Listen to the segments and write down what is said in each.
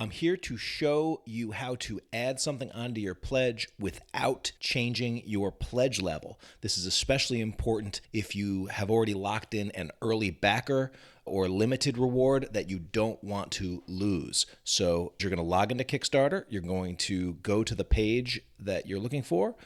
I'm here to show you how to add something onto your pledge without changing your pledge level. This is especially important if you have already locked in an early backer or limited reward that you don't want to lose. So you're going to log into Kickstarter. You're going to go to the page that you're looking for.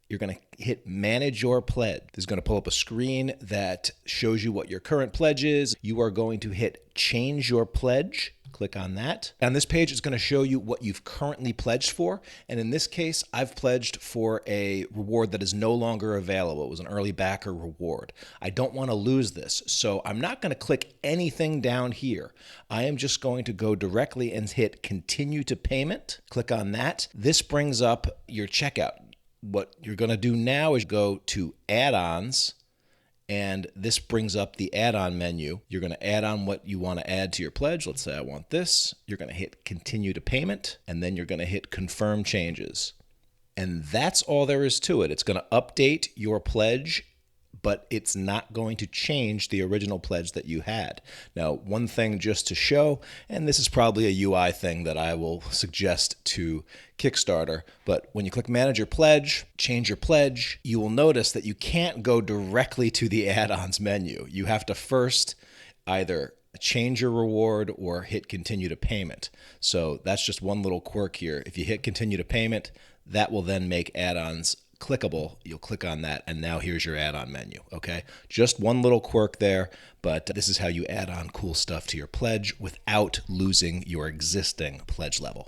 You're going to hit manage your pledge. This is going to pull up a screen that shows you what your current pledge is. You are going to hit change your pledge. Click on that. On this page, it's going to show you what you've currently pledged for. And in this case, I've pledged for a reward that is no longer available. It was an early backer reward. I don't want to lose this. So I'm not going to click anything down here. I am just going to go directly and hit continue to payment. Click on that. This brings up your checkout. What you're going to do now is go to add-ons. And this brings up the add-on menu. You're going to add on what you want to add to your pledge. Let's say I want this. You're going to hit continue to payment, and then you're going to hit confirm changes. And that's all there is to it. It's going to update your pledge, but it's not going to change the original pledge that you had. Now, one thing just to show, and this is probably a UI thing that I will suggest to Kickstarter, but when you click manage your pledge, change your pledge, you will notice that you can't go directly to the add-ons menu. You have to first either change your reward or hit continue to payment. So that's just one little quirk here. If you hit continue to payment, that will then make add-ons clickable. You'll click on that, and now here's your add-on menu. Okay, just one little quirk there, but this is how you add on cool stuff to your pledge without losing your existing pledge level.